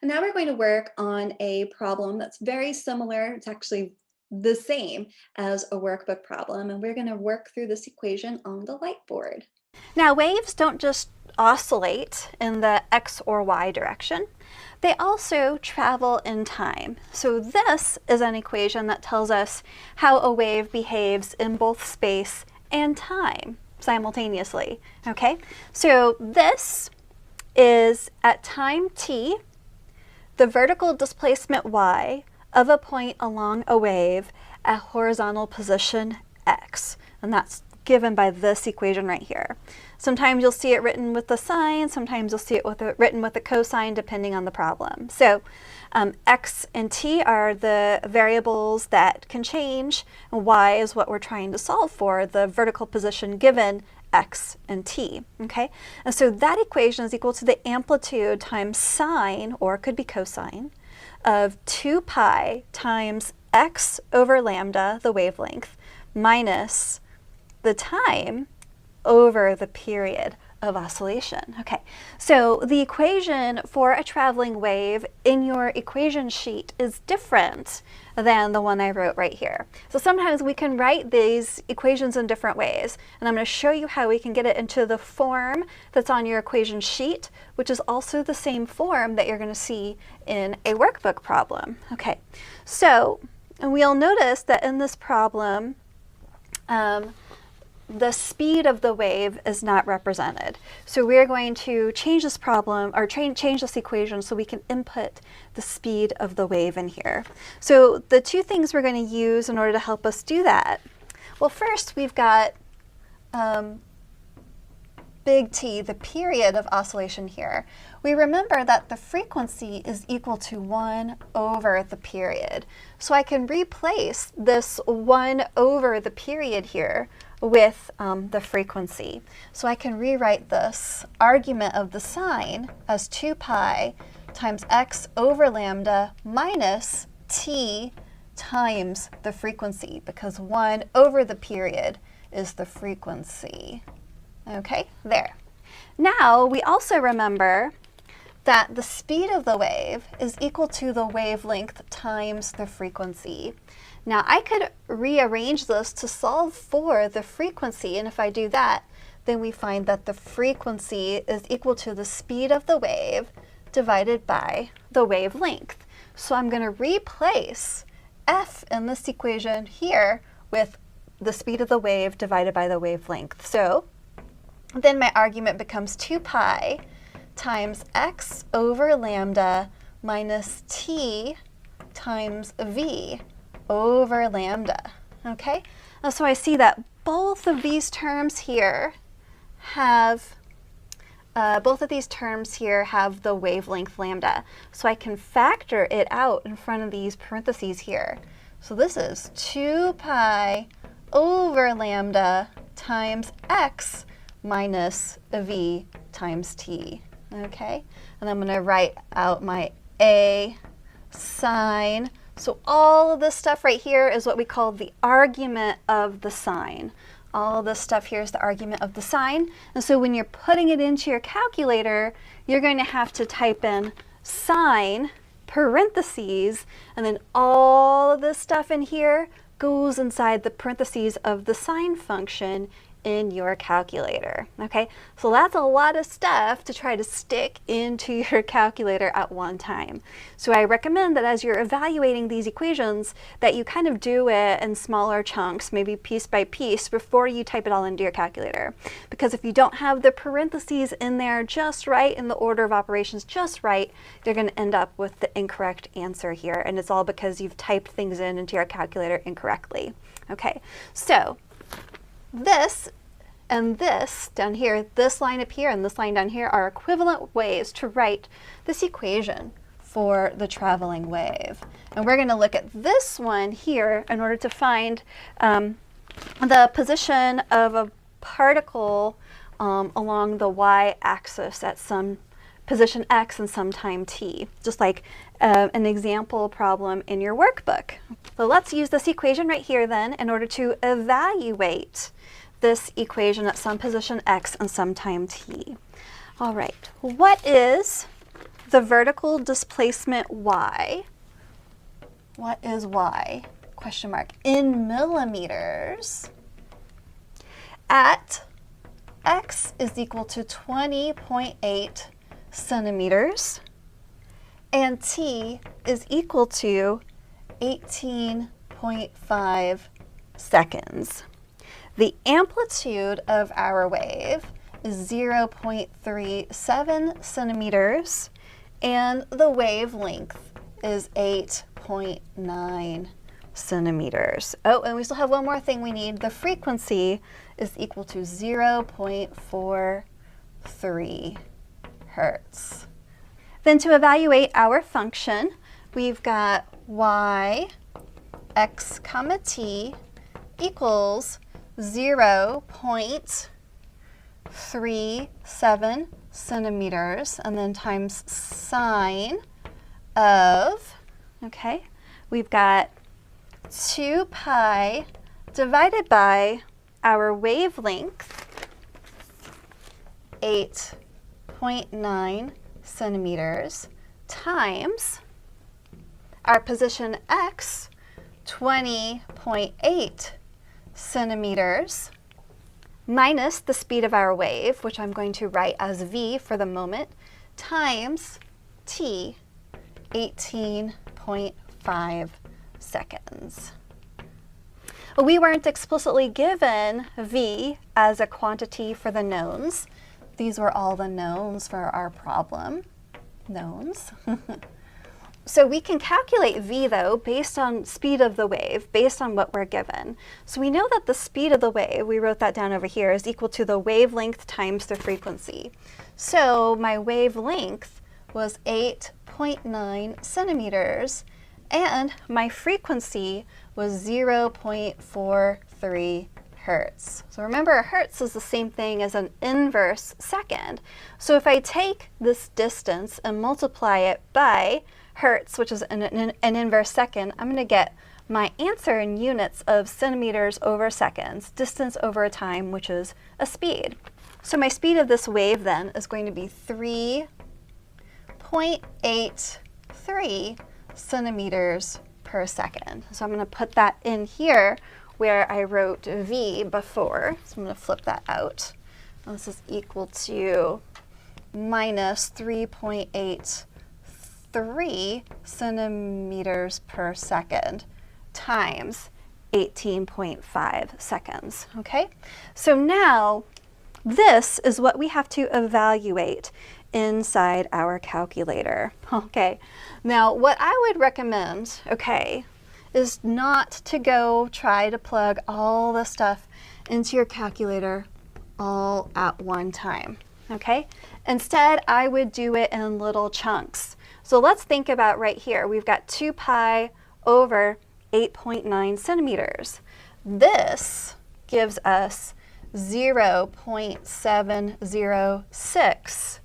And now we're going to work on a problem that's very similar. It's actually the same as a workbook problem, and we're going to work through this equation on the whiteboard. Now, waves don't just oscillate in the x or y direction. They also travel in time. So this is an equation that tells us how a wave behaves in both space and time simultaneously. Okay, so this is at time t, the vertical displacement y of a point along a wave at horizontal position x. And that's given by this equation right here. Sometimes you'll see it written with the sign, sometimes you'll see it written with a cosine depending on the problem. So x and t are the variables that can change, and y is what we're trying to solve for, the vertical position given x and t, okay? And so that equation is equal to the amplitude times sine, or it could be cosine, of 2 pi times x over lambda, the wavelength, minus the time over the period of oscillation. Okay, so the equation for a traveling wave in your equation sheet is different than the one I wrote right here. So sometimes we can write these equations in different ways, and I'm going to show you how we can get it into the form that's on your equation sheet, which is also the same form that you're going to see in a workbook problem. Okay, so and we'll notice that in this problem, the speed of the wave is not represented. So we're going to change this problem, or change this equation so we can input the speed of the wave in here. So the two things we're going to use in order to help us do that, well, first we've got big T, the period of oscillation here. We remember that the frequency is equal to 1 over the period. So I can replace this 1 over the period here with the frequency. So I can rewrite this argument of the sine as 2 pi times x over lambda minus t times the frequency, because 1 over the period is the frequency. Okay, there. Now we also remember that the speed of the wave is equal to the wavelength times the frequency. Now I could rearrange this to solve for the frequency, and if I do that, then we find that the frequency is equal to the speed of the wave divided by the wavelength. So I'm going to replace f in this equation here with the speed of the wave divided by the wavelength. So then my argument becomes 2 pi times x over lambda minus t times v over lambda. Okay? So I see that both of these terms here have the wavelength lambda. So I can factor it out in front of these parentheses here. So this is 2 pi over lambda times x minus v times t. Okay? And I'm going to write out my a sine. So all of this stuff right here is what we call the argument of the sine. All of this stuff here is the argument of the sine. And so when you're putting it into your calculator, you're going to have to type in sine, parentheses, and then all of this stuff in here goes inside the parentheses of the sine function in your calculator. Okay, so that's a lot of stuff to try to stick into your calculator at one time. So I recommend that as you're evaluating these equations that you kind of do it in smaller chunks, maybe piece by piece, before you type it all into your calculator. Because if you don't have the parentheses in there just right, in the order of operations just right, you're going to end up with the incorrect answer here, and it's all because you've typed things into your calculator incorrectly. Okay, so this and this down here, this line up here and this line down here are equivalent ways to write this equation for the traveling wave. And we're going to look at this one here in order to find the position of a particle along the y-axis at some position x and some time t, just like an example problem in your workbook. So let's use this equation right here then in order to evaluate this equation at some position x and some time t. All right, what is the vertical displacement y. What is y? Question mark. In millimeters at x is equal to 20.8 centimeters and t is equal to 18.5 seconds. The amplitude of our wave is 0.37 centimeters and the wavelength is 8.9 centimeters. Oh, and we still have one more thing we need. The frequency is equal to 0.43 hertz. Then to evaluate our function, we've got y x comma t equals 0.37 centimeters and then times sine of, okay, we've got 2 pi divided by our wavelength, 8.9 centimeters, times our position x, 20.8 centimeters, minus the speed of our wave, which I'm going to write as v for the moment, times t, 18.5 seconds. We weren't explicitly given v as a quantity for the knowns. These were all the knowns for our problem. Knowns. So we can calculate v, though, based on speed of the wave, based on what we're given. So we know that the speed of the wave, we wrote that down over here, is equal to the wavelength times the frequency. So my wavelength was 8.9 centimeters, and my frequency was 0.43 hertz. So remember, a hertz is the same thing as an inverse second. So if I take this distance and multiply it by hertz, which is an inverse second, I'm going to get my answer in units of centimeters over seconds, distance over time, which is a speed. So my speed of this wave then is going to be 3.83 centimeters per second. So I'm going to put that in here where I wrote v before. So I'm going to flip that out. And this is equal to minus 3.83 centimeters per second times 18.5 seconds. Okay? So now this is what we have to evaluate inside our calculator. Okay, now what I would recommend, okay, is not to go try to plug all the stuff into your calculator all at one time, okay? Instead, I would do it in little chunks. So let's think about right here. We've got 2 pi over 8.9 centimeters. This gives us 0.706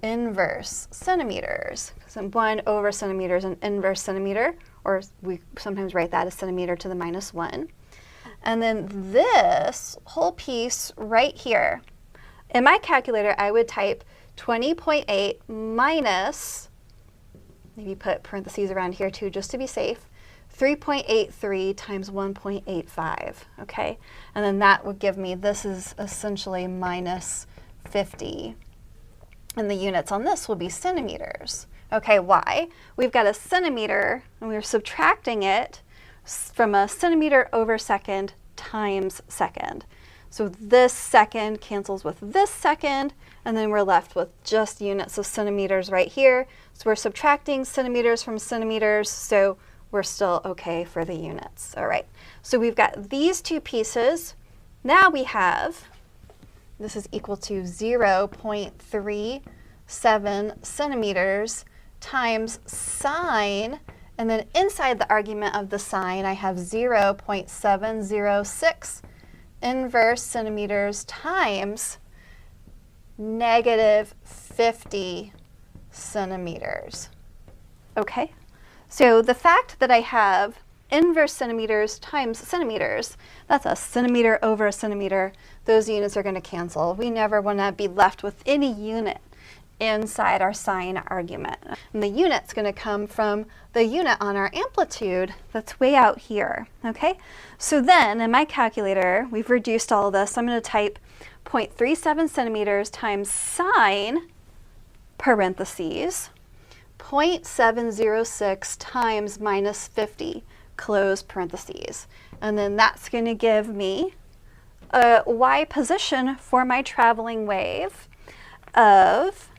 inverse centimeters. So 1 over centimeter is an inverse centimeter, or we sometimes write that as centimeter to the minus 1. And then this whole piece right here, in my calculator, I would type 20.8 minus, maybe put parentheses around here too, just to be safe, 3.83 times 1.85, okay? And then that would give me, this is essentially minus 50. And the units on this will be centimeters. Okay, why? We've got a centimeter, and we're subtracting it from a centimeter over second times second. So this second cancels with this second, and then we're left with just units of centimeters right here. So we're subtracting centimeters from centimeters, so we're still okay for the units. All right, so we've got these two pieces. Now we have, this is equal to 0.37 centimeters times sine, and then inside the argument of the sine, I have 0.706 inverse centimeters times negative 50 centimeters. Okay, so the fact that I have inverse centimeters times centimeters, that's a centimeter over a centimeter, those units are going to cancel. We never want to be left with any unit inside our sine argument. And the unit's going to come from the unit on our amplitude that's way out here, okay? So then in my calculator, we've reduced all of this. I'm going to type 0.37 centimeters times sine, parentheses, 0.706 times minus 50, close parentheses. And then that's going to give me a y position for my traveling wave of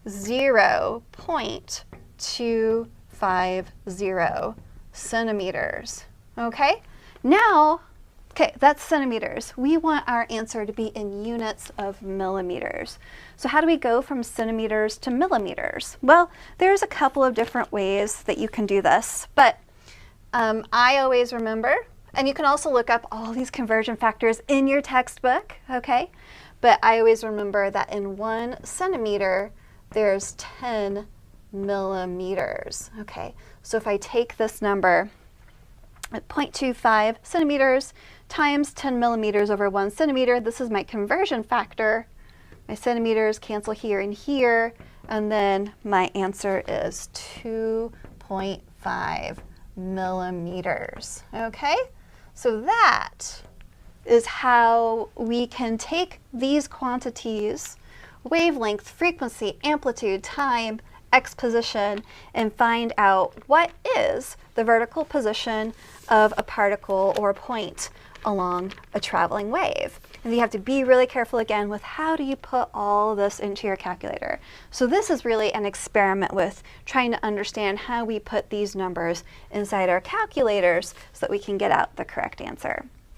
0.250 centimeters. Okay? Now, okay, that's centimeters. We want our answer to be in units of millimeters. So how do we go from centimeters to millimeters? Well, there's a couple of different ways that you can do this, but I always remember, and you can also look up all these conversion factors in your textbook, okay? But I always remember that in 1 centimeter, there's 10 millimeters, okay? So if I take this number at 0.25 centimeters times 10 millimeters over 1 centimeter, this is my conversion factor. My centimeters cancel here and here, and then my answer is 2.5 millimeters, okay? So that is how we can take these quantities, wavelength, frequency, amplitude, time, x position, and find out what is the vertical position of a particle or a point along a traveling wave. And you have to be really careful again with how do you put all this into your calculator. So this is really an experiment with trying to understand how we put these numbers inside our calculators so that we can get out the correct answer.